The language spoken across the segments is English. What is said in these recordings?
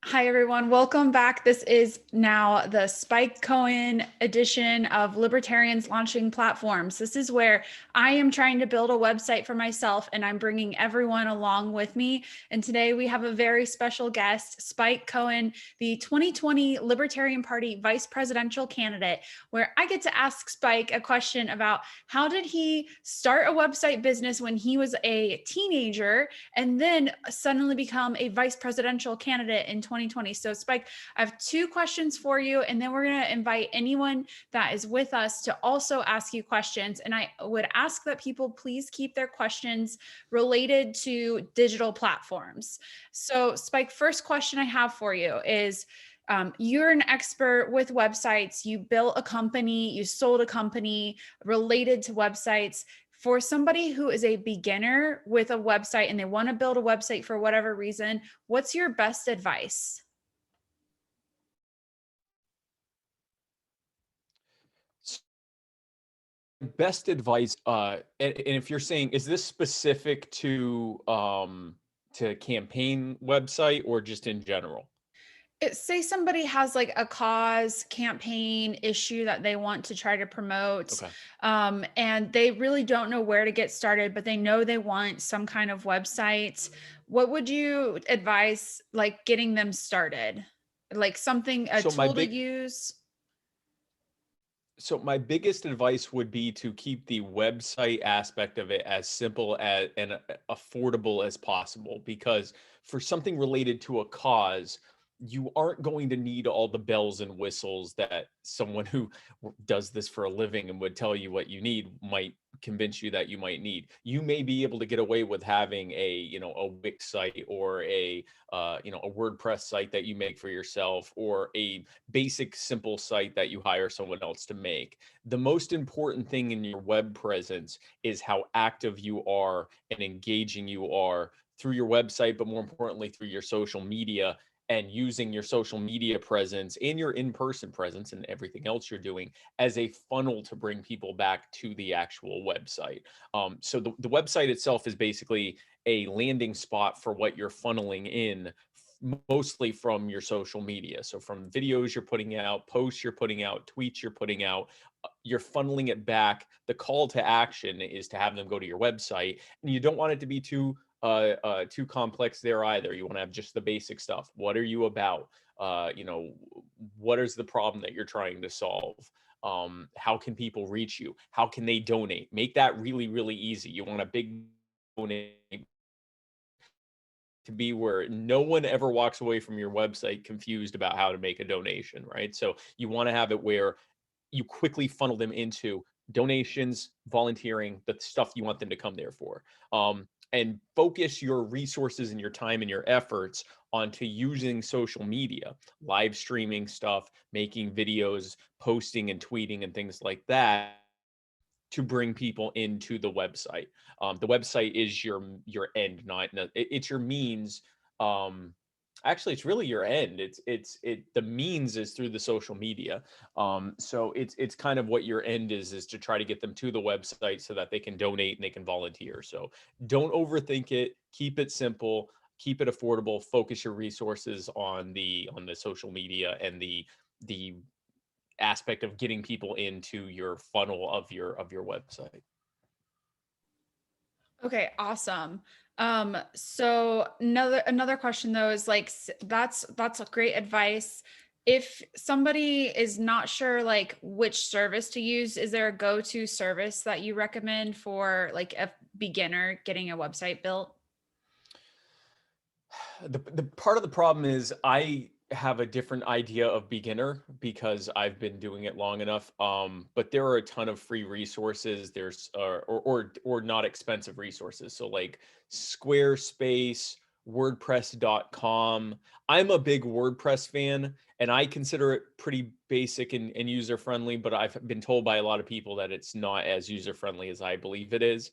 Hi, everyone. Welcome back. This is now the Spike Cohen edition of Libertarians Launching Platforms. This is where I am trying to build a website for myself and I'm bringing everyone along with me. And today we have a very special guest, Spike Cohen, the 2020 Libertarian Party vice presidential candidate, where I get to ask Spike a question about how did he start a website business when he was a teenager and then suddenly become a vice presidential candidate in 2020. So Spike, I have two questions for you, and then we're going to invite anyone that is with us to also ask you questions. And I would ask that people please keep their questions related to digital platforms. So Spike, first question I have for you is, you're an expert with websites. You built a company, you sold a company related to websites. For somebody who is a beginner with a website and they want to build a website for whatever reason, what's your best advice? Best advice, and if you're saying, is this specific to campaign website or just in general? Say somebody has like a cause, campaign, issue that they want to try to promote, Okay. and they really don't know where to get started, but they know they want some kind of website. What would you advise, like getting them started? Like something, a So my tool to big use? so my biggest advice would be to keep the website aspect of it as simple as and affordable as possible, because for something related to a cause, you aren't going to need all the bells and whistles that someone who does this for a living and would tell you what you need might convince you that you might need. You may be able to get away with having a Wix site or a WordPress site that you make for yourself, or a basic simple site that you hire someone else to make. The most important thing in your web presence is how active you are and engaging you are through your website, but more importantly through your social media, and using your social media presence and your in-person presence and everything else you're doing as a funnel to bring people back to the actual website. So the website itself is basically a landing spot for what you're funneling in, mostly from your social media. So from videos you're putting out, posts you're putting out, tweets you're putting out, you're funneling it back. The call to action is to have them go to your website, and you don't want it to be too complex there either. You want to have just the basic stuff. What are you about? What is the problem that you're trying to solve? How can people reach you? How can they donate? Make that really, really easy. You want a big donate to be where no one ever walks away from your website confused about how to make a donation, right? So you want to have it where you quickly funnel them into donations, volunteering, the stuff you want them to come there for. And focus your resources and your time and your efforts onto using social media, live streaming stuff, making videos, posting and tweeting and things like that to bring people into the website. The website is your end, not it's your means. Actually, it's really your end. The means is through the social media. So it's kind of what your end is to try to get them to the website so that they can donate and they can volunteer. So don't overthink it. Keep it simple. Keep it affordable. Focus your resources on the social media and the aspect of getting people into your funnel of your website. Okay, awesome. So another question though is like that's a great advice. If somebody is not sure like which service to use, is there a go-to service that you recommend for like a beginner getting a website built? The part of the problem is I have a different idea of beginner because I've been doing it long enough. But there are a ton of free resources. There's or not expensive resources. So like Squarespace, WordPress.com. I'm a big WordPress fan, and I consider it pretty basic and user friendly. But I've been told by a lot of people that it's not as user friendly as I believe it is.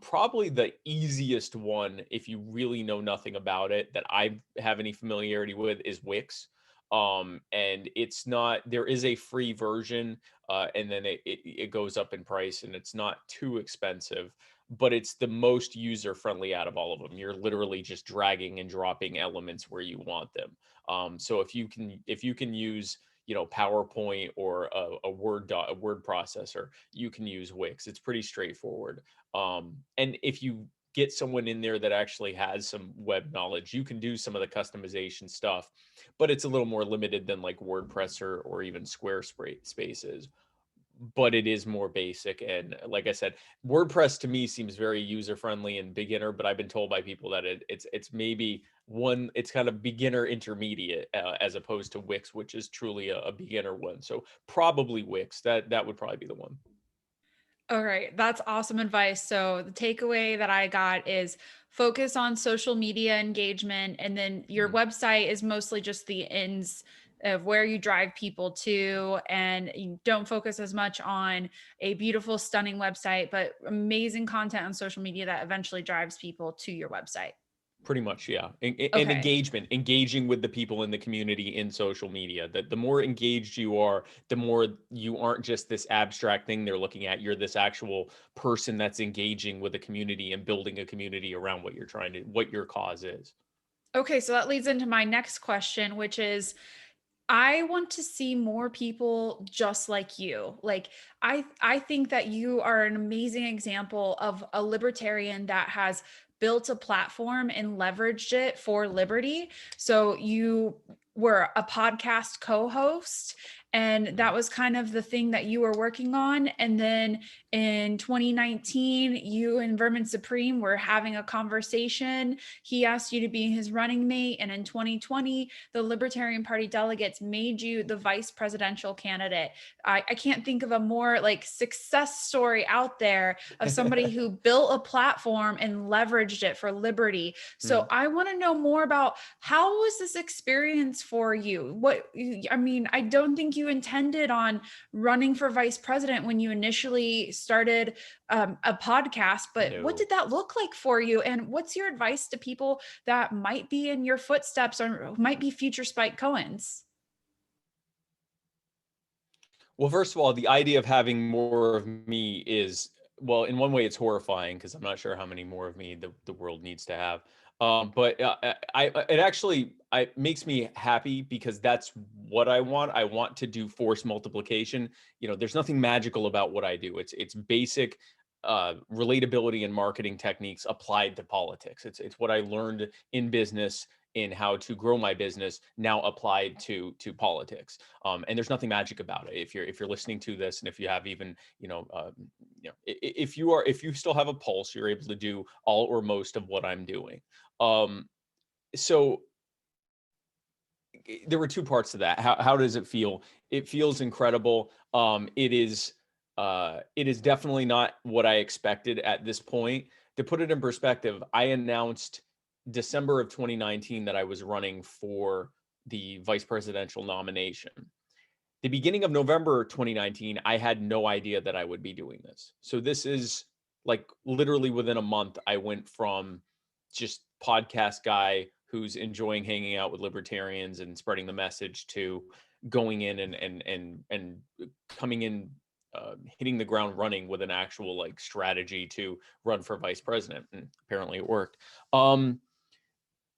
Probably the easiest one, if you really know nothing about it, that I have any familiarity with, is Wix. And it's not, there is a free version, and then it goes up in price, and it's not too expensive, but it's the most user friendly out of all of them. You're literally just dragging and dropping elements where you want them. So if you can use, you know, PowerPoint or a word processor, you can use Wix. It's pretty straightforward. And if you get someone in there that actually has some web knowledge, you can do some of the customization stuff, but it's a little more limited than like WordPress or even Squarespace is. But it is more basic. And like I said, WordPress to me seems very user friendly and beginner, but I've been told by people that it's maybe one, it's kind of beginner intermediate, as opposed to Wix, which is truly a beginner one. So probably Wix, that would probably be the one. All right, that's awesome advice. So the takeaway that I got is focus on social media engagement, and then your Mhm. website is mostly just the ends of where you drive people to, and you don't focus as much on a beautiful, stunning website, but amazing content on social media that eventually drives people to your website. Pretty much, yeah. And Okay. engaging with the people in the community in social media. That the more engaged you are, the more you aren't just this abstract thing they're looking at. You're this actual person that's engaging with the community and building a community around what you're trying to, what your cause is. Okay, so that leads into my next question, which is I want to see more people just like you. Like I think that you are an amazing example of a libertarian that has built a platform and leveraged it for liberty. So you were a podcast co-host, and that Mhm. was kind of the thing that you were working on, and then in 2019 you and Vermin Supreme were having a conversation. He asked you to be his running mate, and in 2020 the Libertarian Party delegates made you the vice presidential candidate. I can't think of a more like success story out there of somebody who built a platform and leveraged it for liberty. So Mhm. I want to know more about how was this experience for you? I mean, I don't think you intended on running for vice president when you initially started a podcast, but what No. did that look like for you? And what's your advice to people that might be in your footsteps or might be future Spike Cohens? Well, first of all, the idea of having more of me is, well, in one way, it's horrifying because I'm not sure how many more of me the world needs to have. But it actually makes me happy because that's what I want. I want to do force multiplication. You know, there's nothing magical about what I do. It's basic relatability and marketing techniques applied to politics. It's what I learned in business, in how to grow my business, now applied to politics. And there's nothing magic about it. If you're listening to this, and if you have even, if you still have a pulse, you're able to do all or most of what I'm doing. um so there were two parts to that. How does it feel? It feels incredible. It is definitely not what I expected at this point. To put it in perspective, I announced December of 2019 that I was running for the vice presidential nomination. The beginning of November 2019, I had no idea that I would be doing this. So this is like literally within a month, I went from just podcast guy who's enjoying hanging out with libertarians and spreading the message to going in and coming in, hitting the ground running with an actual like strategy to run for vice president. And apparently it worked.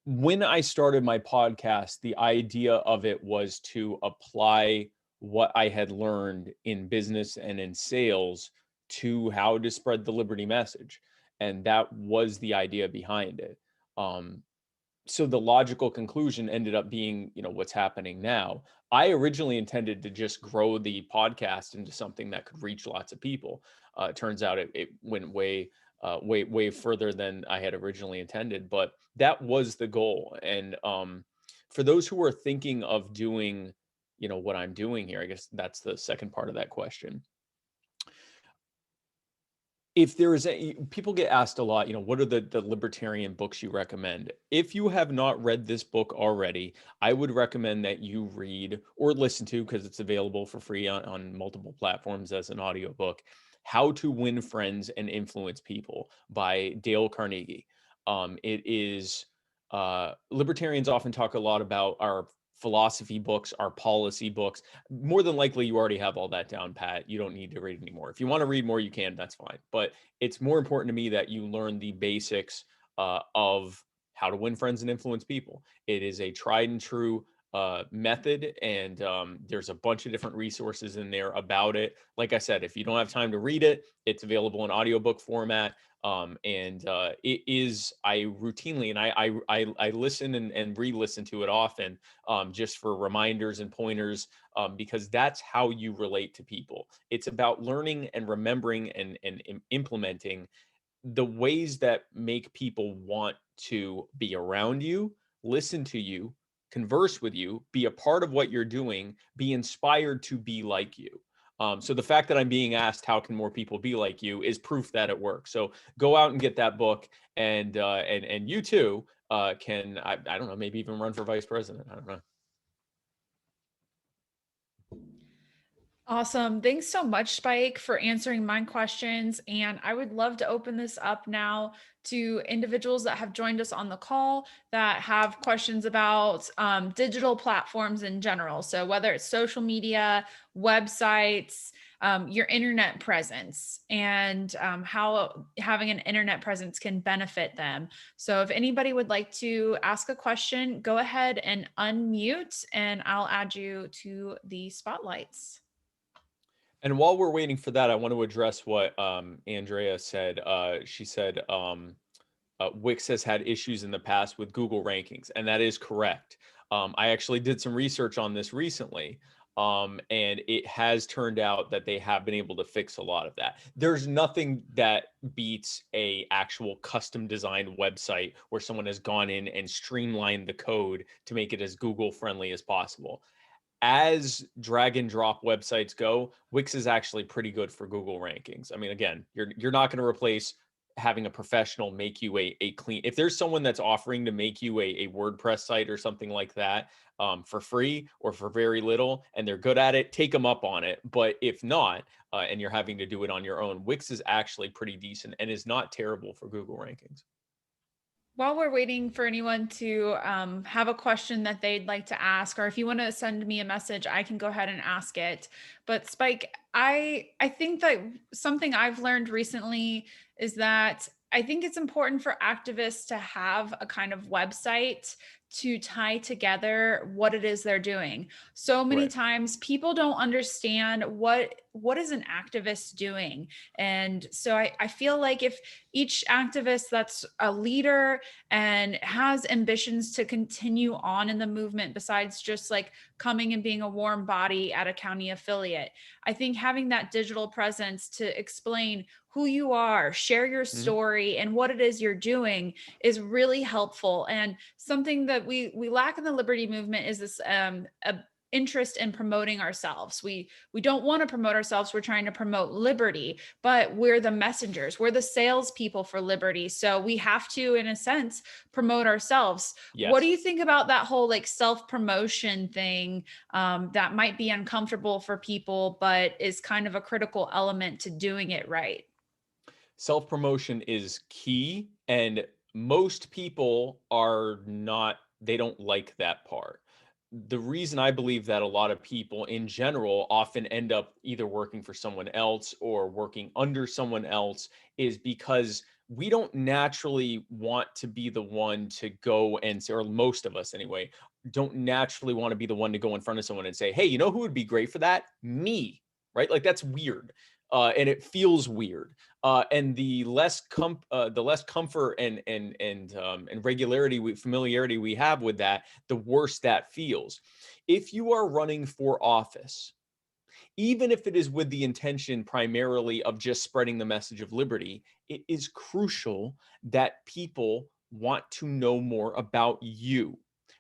When I started my podcast, the idea of it was to apply what I had learned in business and in sales to how to spread the liberty message. And that was the idea behind it. Um, so the logical conclusion ended up being, you know, what's happening now. I originally intended to just grow the podcast into something that could reach lots of people. It turns out it went way further than I had originally intended, but that was the goal. And for those who are thinking of doing, you know, what I'm doing here, I guess that's the second part of that question. If there is a, people get asked a lot, you know, what are the libertarian books you recommend? If you have not read this book already, I would recommend that you read or listen to, because it's available for free on multiple platforms as an audiobook, How to Win Friends and Influence People by Dale Carnegie. It is, libertarians often talk a lot about our philosophy books, our policy books. More than likely you already have all that down pat. You don't need to read anymore. If you want to read more, you can, that's fine. But it's more important to me that you learn the basics of how to win friends and influence people. It is a tried and true method, and there's a bunch of different resources in there about it. Like I said, if you don't have time to read it, it's available in audiobook format. And it is, I routinely, and I listen and re-listen to it often, just for reminders and pointers, because that's how you relate to people. It's about learning and remembering and implementing the ways that make people want to be around you, listen to you, converse with you, be a part of what you're doing, be inspired to be like you. So the fact that I'm being asked how can more people be like you is proof that it works. So go out and get that book, and you too can, I don't know, maybe even run for vice president. I don't know. Awesome. Thanks so much, Spike, for answering my questions. And I would love to open this up now to individuals that have joined us on the call that have questions about digital platforms in general. So, whether it's social media, websites, your internet presence, and how having an internet presence can benefit them. So, if anybody would like to ask a question, go ahead and unmute, and I'll add you to the spotlights. And while we're waiting for that, I want to address what Andrea said. She said Wix has had issues in the past with Google rankings, and that is correct. I actually did some research on this recently, and it has turned out that they have been able to fix a lot of that. There's nothing that beats a actual custom designed website where someone has gone in and streamlined the code to make it as Google friendly as possible. As drag and drop websites go, Wix is actually pretty good for Google rankings. I mean, again, you're not going to replace having a professional make you a clean. If there's someone that's offering to make you a WordPress site or something like that, for free or for very little, and they're good at it, take them up on it. But if not, and you're having to do it on your own, Wix is actually pretty decent and is not terrible for Google rankings. While we're waiting for anyone to have a question that they'd like to ask, or if you want to send me a message, I can go ahead and ask it. But Spike, I think that something I've learned recently is that I think it's important for activists to have a kind of website to tie together what it is they're doing. So many Right. times people don't understand what is an activist doing. And so I feel like if each activist that's a leader and has ambitions to continue on in the movement besides just like coming and being a warm body at a county affiliate, I think having that digital presence to explain who you are, share your Mhm. story and what it is you're doing is really helpful. And something that we lack in the liberty movement is this a interest in promoting ourselves. We don't want to promote ourselves. We're trying to promote liberty, but we're the messengers. We're the salespeople for liberty. So we have to, in a sense, promote ourselves. What do Yes. you think about that whole like self promotion thing that might be uncomfortable for people, but is kind of a critical element to doing it right? Self promotion is key, and most people are not, they don't like that part. The reason I believe that a lot of people in general often end up either working for someone else or working under someone else is because we don't naturally want to be the one to go and say, or most of us anyway, don't naturally want to be the one to go in front of someone and say, hey, you know who would be great for that? Me. Right? Like that's weird. And it feels weird. And the less comfort and regularity, familiarity we have with that, the worse that feels. If you are running for office, even if it is with the intention primarily of just spreading the message of liberty, it is crucial that people want to know more about you,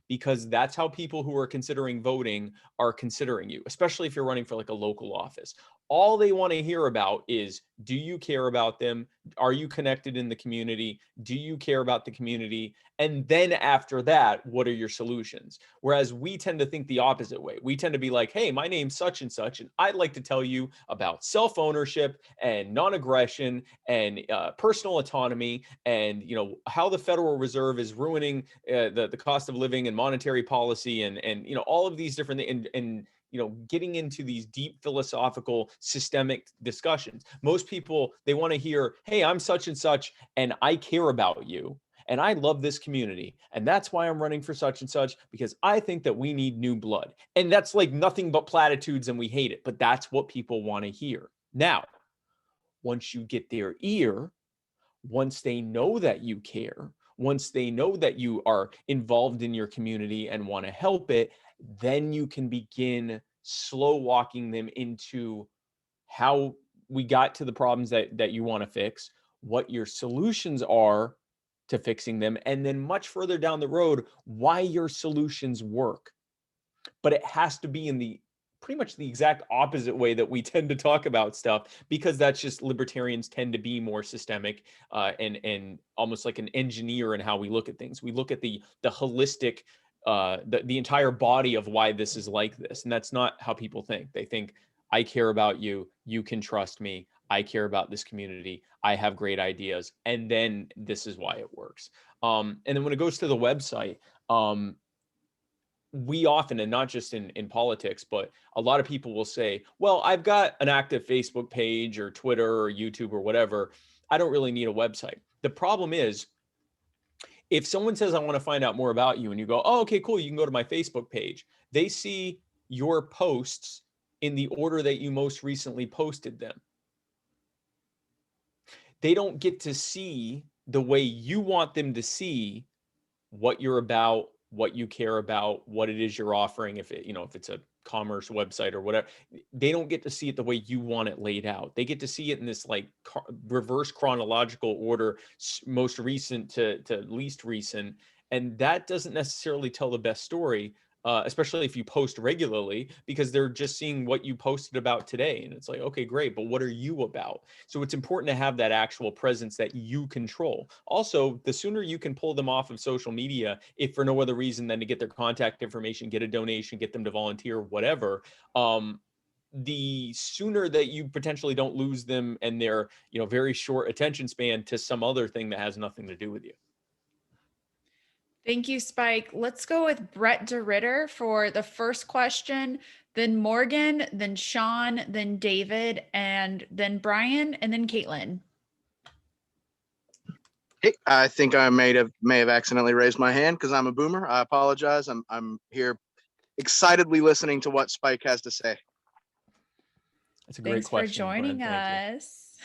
because that's how people who are considering voting are considering you, especially if you're running for like a local office. All they want to hear about is, do you care about them? Are you connected in the community? Do you care about the community? And then after that, what are your solutions? Whereas we tend to think the opposite way. We tend to be like, hey, my name's such and such, and I'd like to tell you about self ownership and non aggression and personal autonomy, and how the Federal Reserve is ruining the cost of living and monetary policy, and all of these different things, and getting into these deep philosophical systemic discussions. Most people, they want to hear, hey, I'm such and such and I care about you. and I love this community. And that's why I'm running for such and such, because I think that we need new blood. And that's like nothing but platitudes and we hate it, but that's what people want to hear. Now, once you get their ear, once they know that you care, once they know that you are involved in your community and want to help it, then you can begin slow walking them into how we got to the problems that you want to fix, what your solutions are to fixing them, and then much further down the road, why your solutions work. But it has to be in the pretty much the exact opposite way that we tend to talk about stuff, because that's just libertarians tend to be more systemic and almost like an engineer in how we look at things. We look at the holistic, the entire body of why this is like this, and that's not how people think. They think, I care about you, you can trust me, I care about this community, I have great ideas, and then this is why it works. And then when it goes to the website, we often, and not just in politics, but a lot of people will say, well, I've got an active Facebook page or Twitter or YouTube or whatever, I don't really need a website. The problem is, if someone says, I want to find out more about you, and you go, oh, okay, cool, you can go to my Facebook page, they see your posts in the order that you most recently posted them. They don't get to see the way you want them to see what you're about, what you care about, what it is you're offering. If it, if it's a commerce website or whatever, they don't get to see it the way you want it laid out. They get to see it in this like reverse chronological order, most recent to least recent. And that doesn't necessarily tell the best story, especially if you post regularly, because they're just seeing what you posted about today. And it's like, okay, great, but what are you about? So it's important to have that actual presence that you control. Also, the sooner you can pull them off of social media, if for no other reason than to get their contact information, get a donation, get them to volunteer, whatever, the sooner that you potentially don't lose them and their, very short attention span to some other thing that has nothing to do with you. Thank you, Spike. Let's go with Brett DeRitter for the first question, then Morgan, then Sean, then David, and then Brian, and then Caitlin. Hey, I think I may have accidentally raised my hand because I'm a boomer. I apologize. I'm here excitedly listening to what Spike has to say. That's a great question. Thanks for joining us.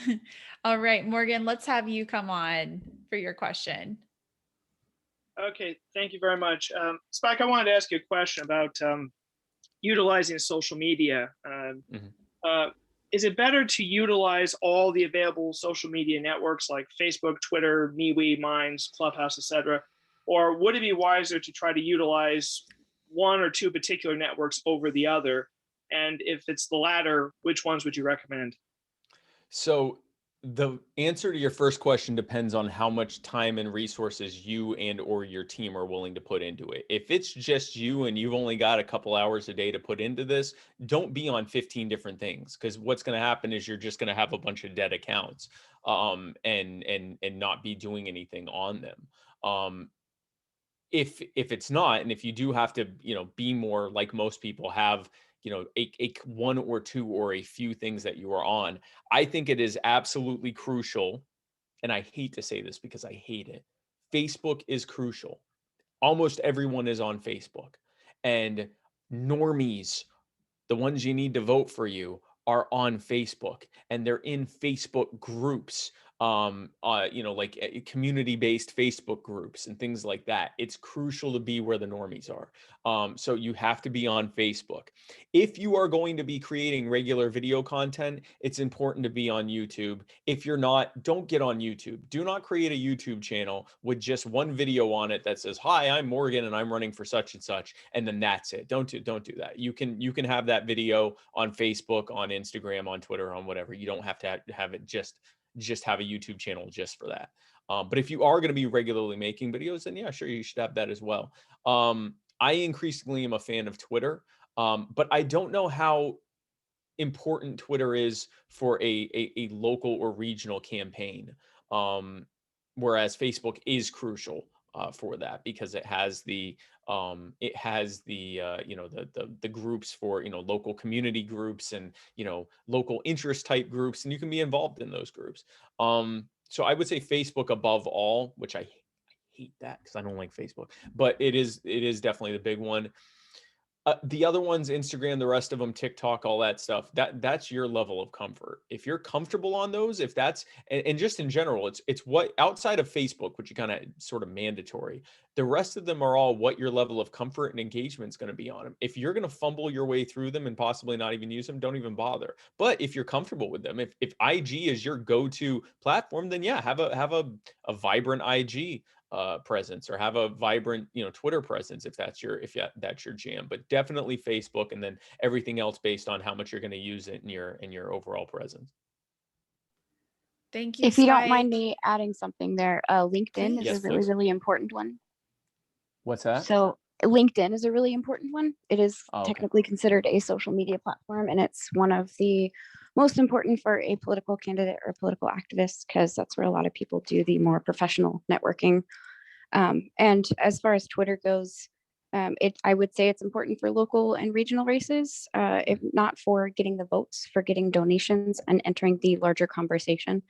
All right, Morgan, let's have you come on for your question. Okay, thank you very much. Spike, I wanted to ask you a question about utilizing social media. Is it better to utilize all the available social media networks like Facebook, Twitter, MeWe, Minds, Clubhouse, etc., or would it be wiser to try to utilize one or two particular networks over the other? And if it's the latter, which ones would you recommend? So the answer to your first question depends on how much time and resources you and or your team are willing to put into it. If it's just you and you've only got a couple hours a day to put into this, don't be on 15 different things, because what's going to happen is you're just going to have a bunch of dead accounts and not be doing anything on them. If it's not, and if you do have to, be more like most people have, a one or two or a few things that you are on, I think it is absolutely crucial. And I hate to say this because I hate it. Facebook is crucial. Almost everyone is on Facebook, and normies, the ones you need to vote for you, are on Facebook, and they're in Facebook groups, like community-based Facebook groups and things like that. It's crucial to be where the normies are. So you have to be on Facebook. If you are going to be creating regular video content, it's important to be on YouTube. If you're not, don't get on YouTube. Do not create a YouTube channel with just one video on it that says, hi, I'm Morgan and I'm running for such and such, and then that's it. Don't do that. You can have that video on Facebook, on Instagram, on Twitter, on whatever. You don't have to have it just have a YouTube channel just for that. But if you are going to be regularly making videos, then yeah, sure, you should have that as well. I increasingly am a fan of Twitter, but I don't know how important Twitter is for a local or regional campaign. Whereas Facebook is crucial for that, because it has the the groups for, local community groups and, local interest type groups, and you can be involved in those groups. So I would say Facebook above all, which I hate that because I don't like Facebook, but it is definitely the big one. The other ones, Instagram, the rest of them, TikTok, all that stuff, that's your level of comfort. If you're comfortable on those, if that's, and just in general, it's what outside of Facebook, which you kind of sort of mandatory, the rest of them are all what your level of comfort and engagement is going to be on them. If you're going to fumble your way through them and possibly not even use them, don't even bother. But if you're comfortable with them, if IG is your go-to platform, then yeah, have a vibrant IG presence, or have a vibrant, Twitter presence if that's your jam. But definitely Facebook, and then everything else based on how much you're going to use it in your overall presence. Thank you. If you don't Spike. mind me adding something there, LinkedIn Please. is a really, please. really important one. What's that? So LinkedIn is a really important one. It is Okay. technically considered a social media platform, and it's one of the most important for a political candidate or political activist, because that's where a lot of people do the more professional networking. And as far as Twitter goes, I would say it's important for local and regional races, if not for getting the votes, for getting donations and entering the larger conversation,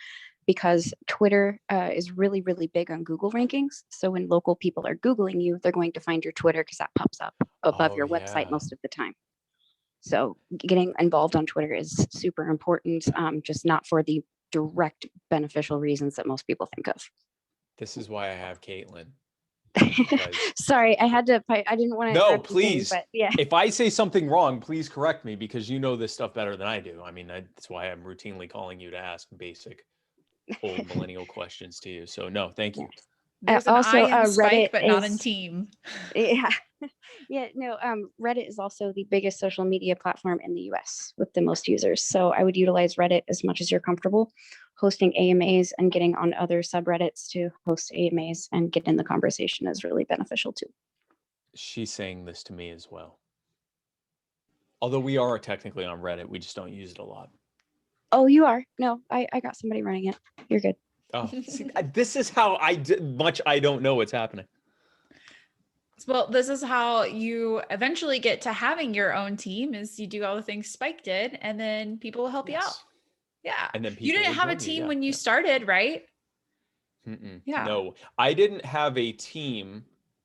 because Twitter is really, really big on Google rankings. So when local people are Googling you, they're going to find your Twitter because that pops up above your website most of the time. So getting involved on Twitter is super important, just not for the direct beneficial reasons that most people think of. This is why I have Caitlin. Sorry, I didn't want to. No, please. But yeah. If I say something wrong, please correct me, because you know this stuff better than I do. I mean, that's why I'm routinely calling you to ask basic old millennial questions to you. So no, thank you. There's an also, I in Spike, Reddit but not in is- team. Yeah. Yeah, no, Reddit is also the biggest social media platform in the US with the most users. So I would utilize Reddit as much as you're comfortable. Hosting AMAs and getting on other subreddits to host AMAs and get in the conversation is really beneficial too. She's saying this to me as well. Although we are technically on Reddit, we just don't use it a lot. Oh, you are? No, I got somebody running it. You're good. Oh, see, this is how much I don't know what's happening. Well, this is how you eventually get to having your own team, is you do all the things Spike did, and then people will help you out. Yeah. And then You people didn't would have a join you, team yeah, when you yeah. started, right? Yeah. No, I didn't have a team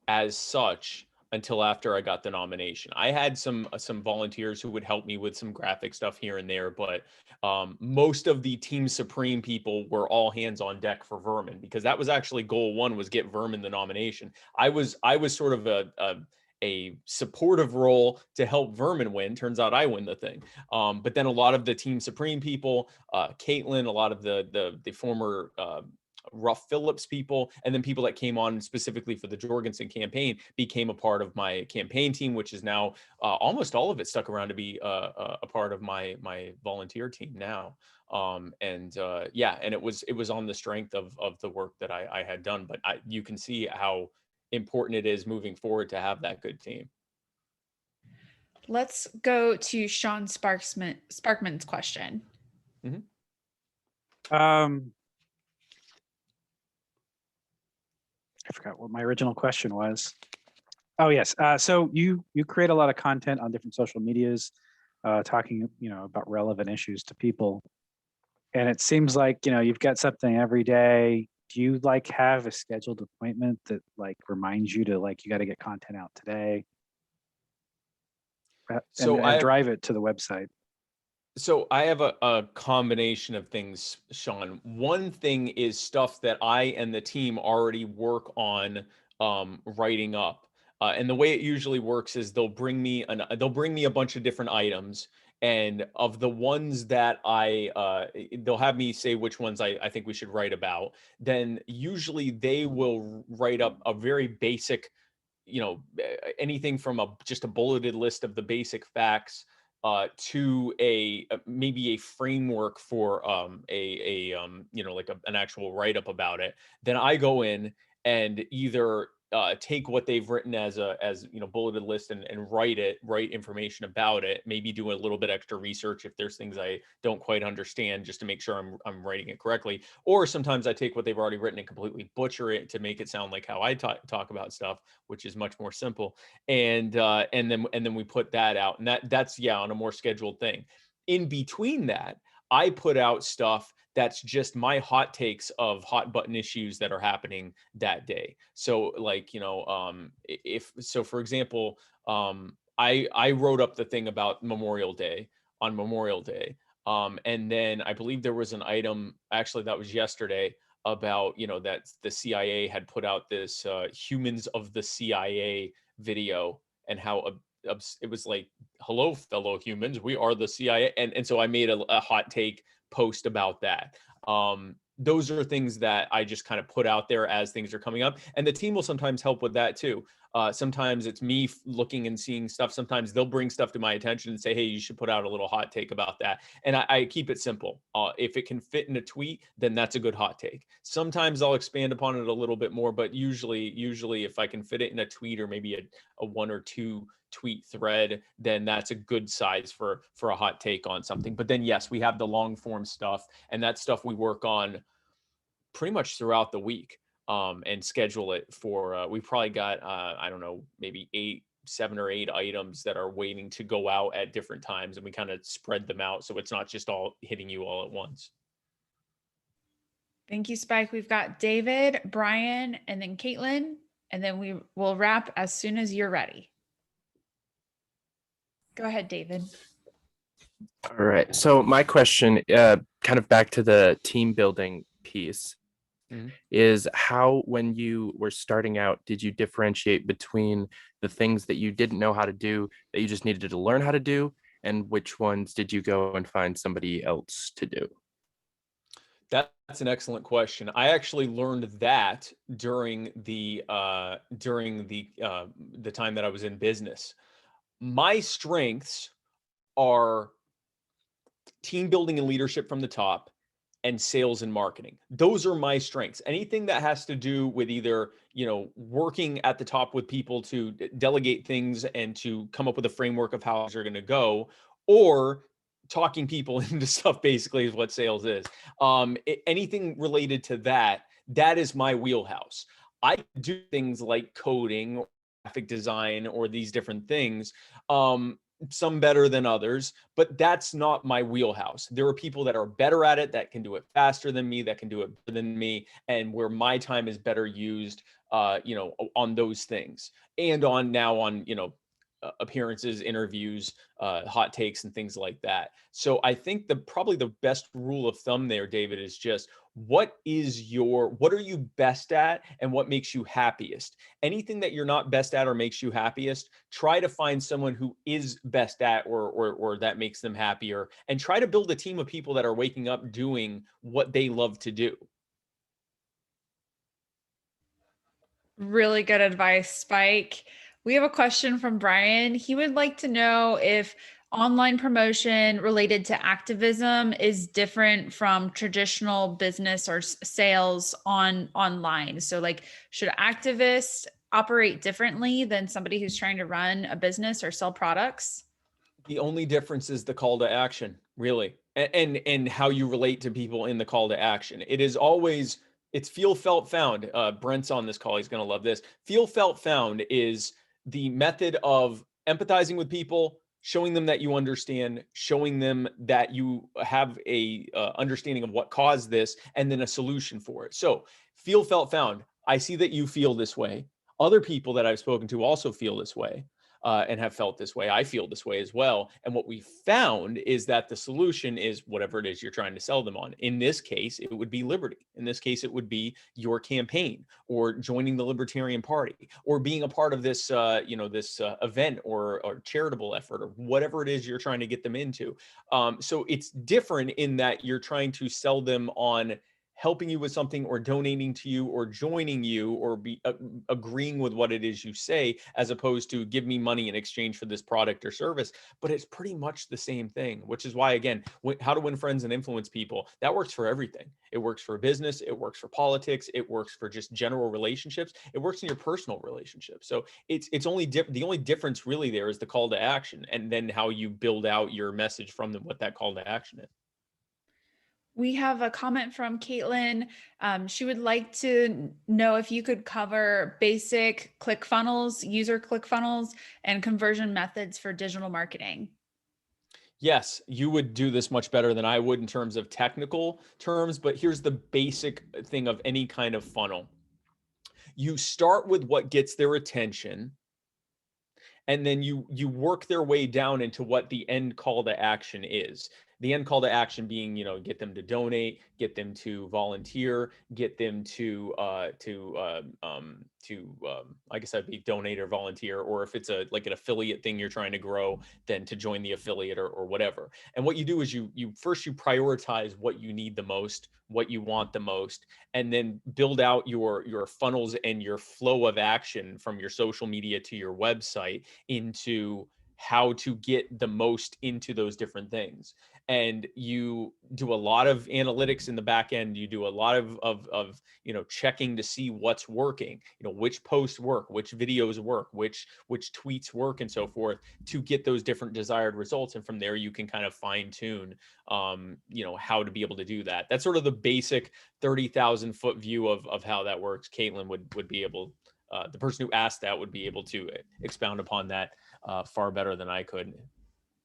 as such until after I got the nomination. I had some volunteers who would help me with some graphic stuff here and there, but most of the Team Supreme people were all hands on deck for Vermin, because that was actually goal one, was get Vermin the nomination. I was sort of a supportive role to help Vermin win. Turns out I win the thing. But then a lot of the Team Supreme people, Caitlin, a lot of the former Ruff Phillips people, and then people that came on specifically for the Jorgensen campaign became a part of my campaign team, which is now almost all of it stuck around to be a part of my volunteer team now. And it was on the strength of the work that I had done. But you can see how important it is moving forward to have that good team. Let's go to Sean Sparkman's question. I forgot what my original question was. Oh yes. So you create a lot of content on different social medias, talking about relevant issues to people, and it seems like you've got something every day. Do you have a scheduled appointment that reminds you to you got to get content out today? So I drive it to the website. So I have a combination of things, Sean. One thing is stuff that I and the team already work on writing up. And the way it usually works is they'll bring me a bunch of different items, and of the ones that they'll have me say which ones I think we should write about. Then usually they will write up a very basic, anything from just a bulleted list of the basic facts to maybe a framework for an actual write-up about it. Then I go in and either take what they've written as bulleted list and write information about it, maybe do a little bit extra research if there's things I don't quite understand, just to make sure I'm writing it correctly. Or sometimes I take what they've already written and completely butcher it to make it sound like how I talk about stuff, which is much more simple. And then we put that out, and that's on a more scheduled thing. In between that, I put out stuff that's just my hot takes of hot button issues that are happening that day. So like, if so, for example, I wrote up the thing about Memorial Day on Memorial Day. And then I believe there was an item, actually that was yesterday, about, that the CIA had put out this Humans of the CIA video, and how it was like, hello, fellow humans, we are the CIA. And so I made a hot take post about that. Those are things that I just kind of put out there as things are coming up. And the team will sometimes help with that too. Sometimes it's me looking and seeing stuff. Sometimes they'll bring stuff to my attention and say, hey, you should put out a little hot take about that. And I keep it simple. If it can fit in a tweet, then that's a good hot take. Sometimes I'll expand upon it a little bit more, but usually if I can fit it in a tweet, or maybe a 1 or 2 tweet thread, then that's a good size for a hot take on something. But then yes, we have the long form stuff, and that stuff we work on pretty much throughout the week. And schedule it for, we probably got, I don't know, maybe 7 or 8 items that are waiting to go out at different times. And we kind of spread them out, so it's not just all hitting you all at once. Thank you, Spike. We've got David, Brian, and then Caitlin, and then we will wrap as soon as you're ready. Go ahead, David. All right. So my question, kind of back to the team building piece, is how, when you were starting out, did you differentiate between the things that you didn't know how to do, that you just needed to learn how to do, and which ones did you go and find somebody else to do? That's an excellent question. I actually learned that during the time that I was in business. My strengths are team building and leadership from the top, and sales and marketing. Those are my strengths. Anything that has to do with either, working at the top with people to delegate things and to come up with a framework of how things are going to go, or talking people into stuff, basically, is what sales is. Anything related to that is my wheelhouse. I do things like coding, or graphic design, or these different things. Some better than others, but that's not my wheelhouse. There are people that are better at it, that can do it faster than me, that can do it better than me, and where my time is better used, on those things, and on appearances, interviews, hot takes, and things like that. So I think probably the best rule of thumb there, David, is just what are you best at, and what makes you happiest? Anything that you're not best at or makes you happiest, try to find someone who is best at or that makes them happier, and try to build a team of people that are waking up doing what they love to do. Really good advice, Spike. We have a question from Brian. He would like to know if online promotion related to activism is different from traditional business or sales online. So like, should activists operate differently than somebody who's trying to run a business or sell products? The only difference is the call to action, really, and how you relate to people in the call to action. It's feel, felt, found. Brent's on this call. He's going to love this. Feel, felt, found is the method of empathizing with people, showing them that you understand, showing them that you have a understanding of what caused this, and then a solution for it. So feel, felt, found. I see that you feel this way. Other people that I've spoken to also feel this way. And have felt this way. I feel this way as well. And what we found is that the solution is whatever it is you're trying to sell them on. In this case, it would be liberty. In this case, it would be your campaign, or joining the Libertarian Party, or being a part of this, event or charitable effort, or whatever it is you're trying to get them into. So it's different in that you're trying to sell them on helping you with something, or donating to you, or joining you, or be agreeing with what it is you say, as opposed to give me money in exchange for this product or service. But it's pretty much the same thing, which is why, again, how to win friends and influence people, that works for everything. It works for business, it works for politics, it works for just general relationships, it works in your personal relationships. So it's only the only difference really there is the call to action, and then how you build out your message from them, what that call to action is. We have a comment from Caitlin. She would like to know if you could cover basic ClickFunnels, user ClickFunnels, and conversion methods for digital marketing. Yes, you would do this much better than I would in terms of technical terms, but here's the basic thing of any kind of funnel. You start with what gets their attention, and then you work their way down into what the end call to action is. The end call to action being, get them to donate, get them to volunteer, get them to I guess that'd be donate or volunteer, or if it's like an affiliate thing you're trying to grow, then to join the affiliate or whatever. And what you do is you prioritize what you need the most, what you want the most, and then build out your funnels and your flow of action from your social media to your website into how to get the most into those different things. And you do a lot of analytics in the back end. You do a lot of checking to see what's working, which posts work, which videos work, which tweets work, and so forth, to get those different desired results. And from there you can kind of fine tune how to be able to do that. That's sort of the basic 30,000 foot view of how that works. Caitlin would be able, the person who asked that would be able to expound upon that far better than I could.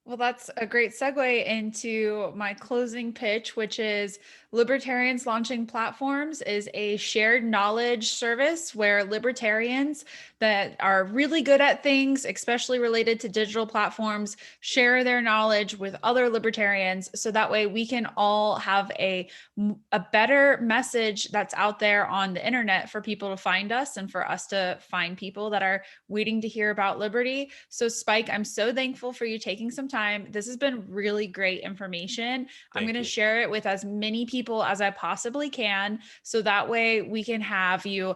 Well, that's a great segue into my closing pitch, which is Libertarians Launching Platforms is a shared knowledge service where libertarians that are really good at things, especially related to digital platforms, share their knowledge with other libertarians. So that way we can all have a better message that's out there on the internet for people to find us and for us to find people that are waiting to hear about liberty. So Spike, I'm so thankful for you taking some time. This has been really great information. I'm going to share it with as many people as I possibly can. So that way we can have you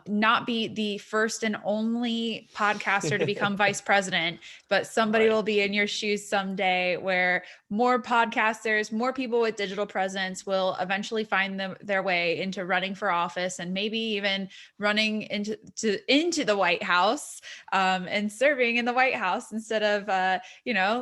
not be the first and only podcaster to become vice president, but somebody will be in your shoes someday where more podcasters, more people with digital presence will eventually find their way into running for office and maybe even running into the White House and serving in the White House instead of,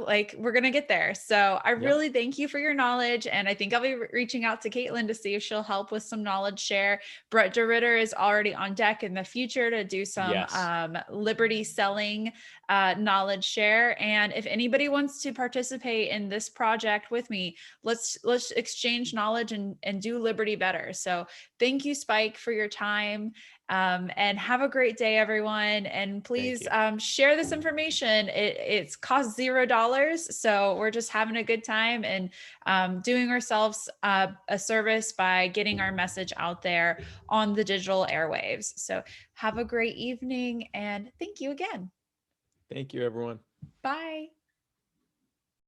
like we're going to get there. So I really thank you for your knowledge. And I think I'll be reaching out to Caitlin to see if she'll help with some knowledge share. Brett DeRitter is already on deck in the future to do some liberty selling knowledge share. And if anybody wants to participate in this project with me, let's exchange knowledge and do liberty better. So thank you, Spike, for your time. And have a great day, everyone. And please share this information. It's cost $0. So we're just having a good time and doing ourselves a service by getting our message out there on the digital airwaves. So have a great evening and thank you again. Thank you, everyone. Bye.